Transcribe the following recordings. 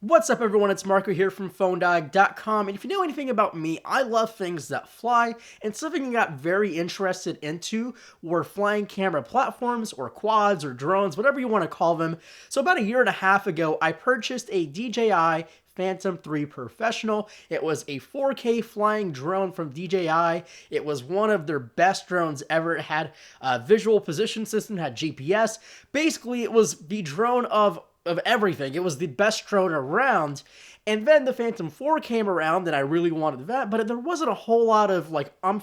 What's up everyone, it's Marco here from PhoneDiag.com, and if you know anything about me, I love things that fly, and something I got very interested into were flying camera platforms, or quads, or drones, whatever you want to call them. So about a year and a half ago, I purchased a DJI Phantom 3 Professional. It was a 4K flying drone from DJI. It was one of their best drones ever. It had a visual position system, had GPS. Basically, it was the drone of everything. It was the best drone around. And then the Phantom 4 came around, and I really wanted that, but there wasn't a whole lot of,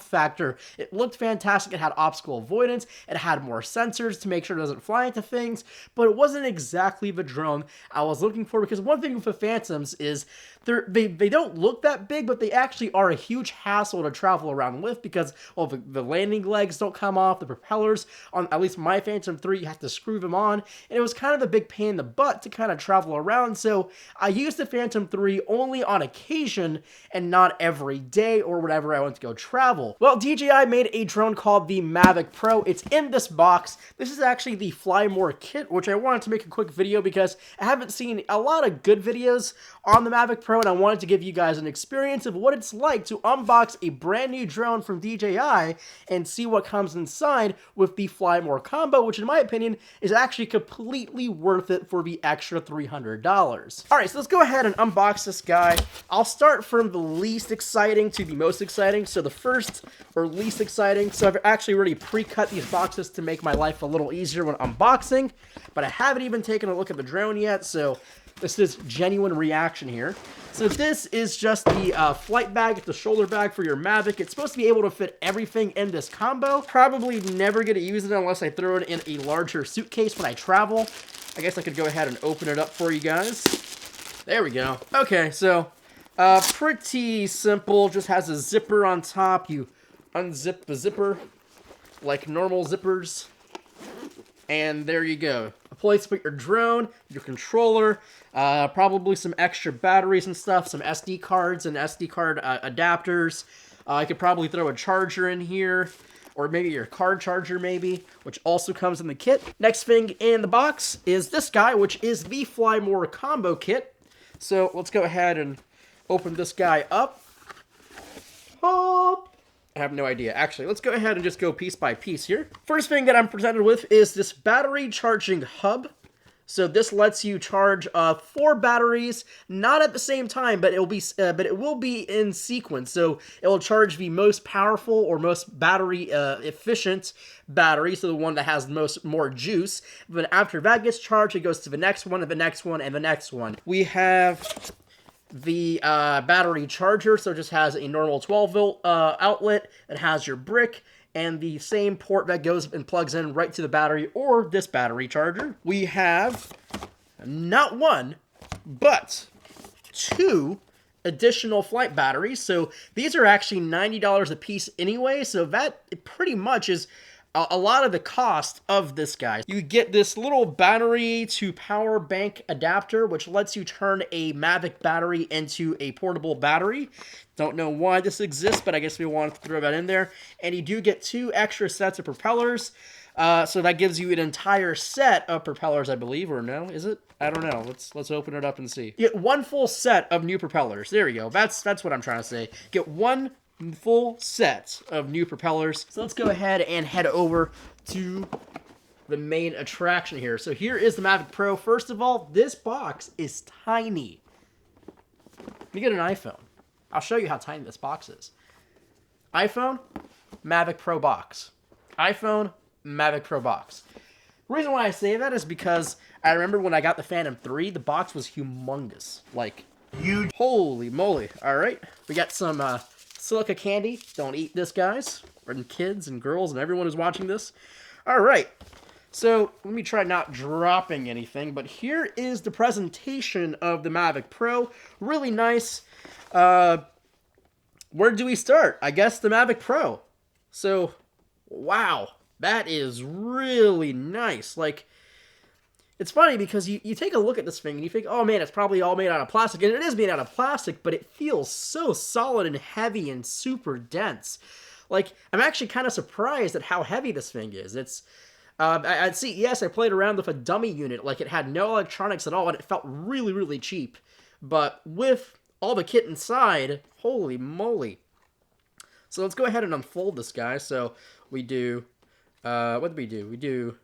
factor. It looked fantastic. It had obstacle avoidance. It had more sensors to make sure it doesn't fly into things, but it wasn't exactly the drone I was looking for, because one thing with the Phantoms is they don't look that big, but they actually are a huge hassle to travel around with because, well, the landing legs don't come off, the propellers, on at least my Phantom 3, you have to screw them on, and it was kind of a big pain in the butt to kind of travel around, so I used the Phantom 3 only on occasion and not every day or whenever I went to go travel. Well, DJI made a drone called the Mavic Pro. It's in this box. This is actually the Fly More kit, which I wanted to make a quick video because I haven't seen a lot of good videos on the Mavic Pro, and I wanted to give you guys an experience of what it's like to unbox a brand new drone from DJI and see what comes inside with the Fly More combo, which in my opinion is actually completely worth it for the extra $300. Alright, so let's go ahead and unbox this guy. I'll start from the least exciting to the most exciting. So the first or least exciting, so I've actually already pre-cut these boxes to make my life a little easier when unboxing, but I haven't even taken a look at the drone yet, so this is genuine reaction here. So this is just the flight bag. It's the shoulder bag for your Mavic. It's supposed to be able to fit everything in this combo. Probably never going to use it unless I throw it in a larger suitcase when I travel. I guess I could go ahead and open it up for you guys. There we go. Okay, so pretty simple. Just has a zipper on top. You unzip the zipper like normal zippers. And there you go. A place to put your drone, your controller, probably some extra batteries and stuff, some SD cards and SD card adapters. I could probably throw a charger in here, or maybe your card charger maybe, which also comes in the kit. Next thing in the box is this guy, which is the Fly More combo kit. So let's go ahead and open this guy up. Oh, I have no idea. Actually, let's go ahead and just go piece by piece here. First thing that I'm presented with is this battery charging hub. So this lets you charge 4 batteries, not at the same time, but it will be in sequence. So it will charge the most powerful or most battery efficient battery, so the one that has more juice. But after that gets charged, it goes to the next one, and the next one, and the next one. We have the battery charger, so it just has a normal 12-volt outlet. It has your brick and the same port that goes and plugs in right to the battery or this battery charger. We have not one, but 2 additional flight batteries. So these are actually $90 a piece anyway, so that pretty much is a lot of the cost of this guy. You get this little battery to power bank adapter, which lets you turn a Mavic battery into a portable battery. Don't know why this exists, but I guess we wanted to throw that in there. And you do get 2 extra sets of propellers. So that gives you an entire set of propellers, I believe, or no? Is it? I don't know. Let's open it up and see. You get 1 full set of new propellers. There we go. That's what I'm trying to say. Get 1 full set of new propellers. So let's go ahead and head over to the main attraction here. So here is the Mavic Pro. First of all, this box is tiny. Let me get an iPhone. I'll show you how tiny this box is. iPhone, Mavic Pro box. iPhone, Mavic Pro box. The reason why I say that is because I remember when I got the Phantom 3, the box was humongous. Like, huge. Holy moly. All right. We got some silica candy. Don't eat this, guys. And kids and girls and everyone who's watching this. All right. So let me try not dropping anything. But here is the presentation of the Mavic Pro. Really nice. Where do we start? I guess the Mavic Pro. So, wow. That is really nice. Like, it's funny because you take a look at this thing and you think, oh man, it's probably all made out of plastic. And it is made out of plastic, but it feels so solid and heavy and super dense. Like, I'm actually kind of surprised at how heavy this thing is. It's, at CES, I played around with a dummy unit. Like, it had no electronics at all, and it felt really, really cheap. but with all the kit inside, holy moly. So let's go ahead and unfold this guy. So we do, what did we do? We do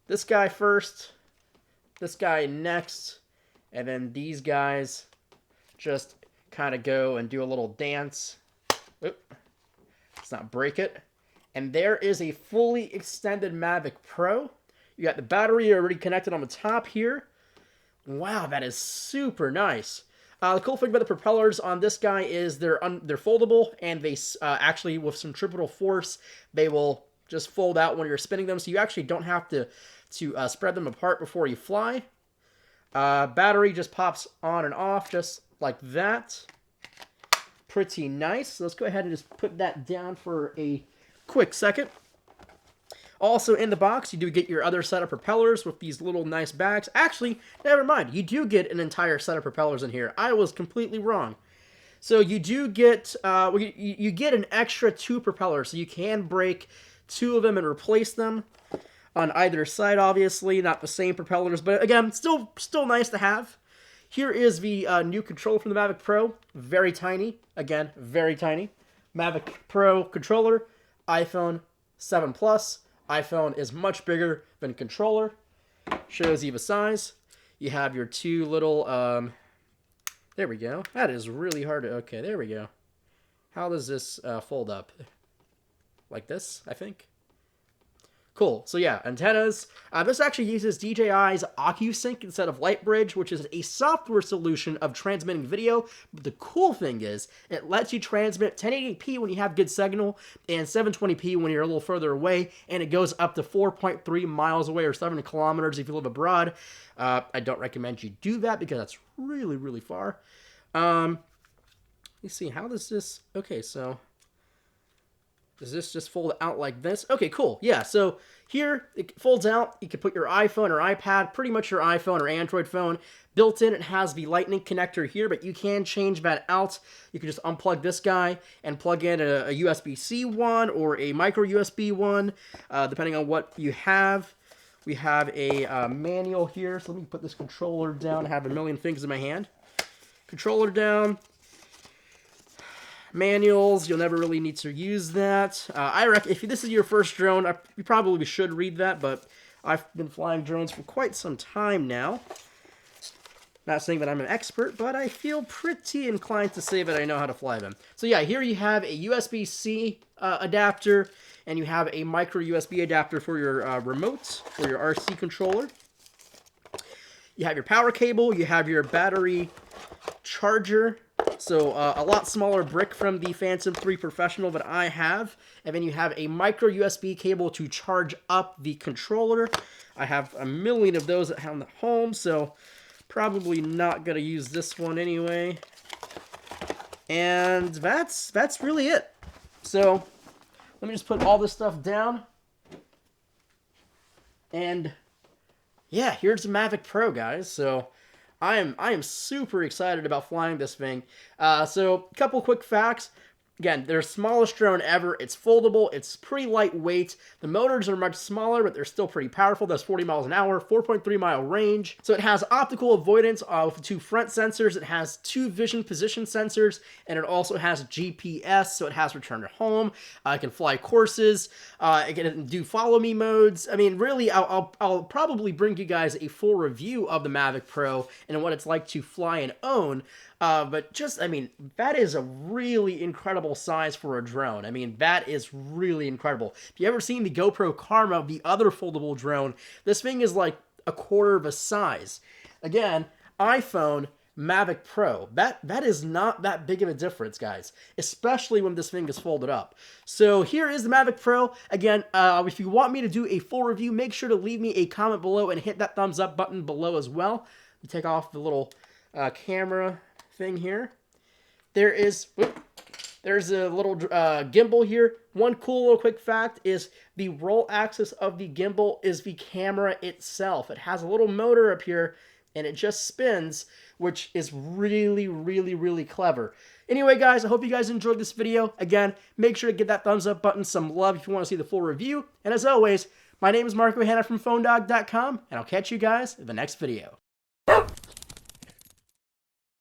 this guy first, this guy next, and then these guys just kind of go and do a little dance. Oop. Let's not break it. And there is a fully extended Mavic Pro. You got the battery already connected on the top here. Wow, that is super nice. The cool thing about the propellers on this guy is they're foldable, and they actually, with centripetal force, they will just fold out when you're spinning them, so you actually don't have to spread them apart before you fly. Battery just pops on and off just like that. Pretty nice. So let's go ahead and just put that down for a quick second. Also in the box, you do get your other set of propellers with these little nice bags. Actually, never mind. You do get an entire set of propellers in here. I was completely wrong. So you do get you get an extra 2 propellers, so you can break 2 of them and replace them on either side. Obviously, not the same propellers, but again, still nice to have. Here is the new controller from the Mavic Pro. Very tiny. Again, very tiny. Mavic Pro controller. iPhone 7 Plus. iPhone is much bigger than controller. Shows you the size. You have your 2 little, there we go. That is really hard to, okay, there we go. How does this fold up? Like this, I think. Cool. So yeah, antennas. This actually uses DJI's OcuSync instead of Lightbridge, which is a software solution of transmitting video. But the cool thing is, it lets you transmit 1080p when you have good signal, and 720p when you're a little further away, and it goes up to 4.3 miles away, or 7 kilometers if you live abroad. I don't recommend you do that because that's really, really far. Let's see, how does this... Okay, so... Does this just fold out like this? Okay, cool. Yeah, so here it folds out. You can put your iPhone or iPad, pretty much your iPhone or Android phone. Built in, it has the Lightning connector here, but you can change that out. You can just unplug this guy and plug in a USB-C one or a micro USB one, depending on what you have. We have a manual here, so let me put this controller down. I have a million things in my hand. Controller down. Manuals, you'll never really need to use that. I reckon if this is your first drone, you probably should read that, but I've been flying drones for quite some time now. Not saying that I'm an expert, but I feel pretty inclined to say that I know how to fly them. So yeah, here you have a USB-C adapter, and you have a micro USB adapter for your remote, for your RC controller. You have your power cable, you have your battery charger. So a lot smaller brick from the Phantom 3 Professional that I have. And then you have a micro USB cable to charge up the controller. I have a million of those at home, so probably not going to use this one anyway. And that's really it. So let me just put all this stuff down. And yeah, here's the Mavic Pro, guys. So I am super excited about flying this thing. So a couple quick facts. Again, their smallest drone ever. It's foldable. It's pretty lightweight. The motors are much smaller, but they're still pretty powerful. That's 40 miles an hour, 4.3 mile range. So it has optical avoidance with 2 front sensors. It has 2 vision position sensors, and it also has GPS, so it has return to home. It can fly courses. It can do follow me modes. I mean, really, I'll probably bring you guys a full review of the Mavic Pro and what it's like to fly and own. But just, I mean, that is a really incredible size for a drone. I mean, that is really incredible. If you ever seen the GoPro Karma, the other foldable drone, this thing is like a quarter of a size. Again, iPhone, Mavic Pro. That is not that big of a difference, guys, especially when this thing is folded up. So here is the Mavic Pro. Again, if you want me to do a full review, make sure to leave me a comment below and hit that thumbs up button below as well. You take off the little camera thing here. There's a little gimbal here. One cool little quick fact is the roll axis of the gimbal is the camera itself. It has a little motor up here and it just spins, which is really, really, really clever. Anyway, guys, I hope you guys enjoyed this video. Again, make sure to give that thumbs up button some love if you want to see the full review. And as always, my name is Marco Hanna from PhoneDog.com, and I'll catch you guys in the next video.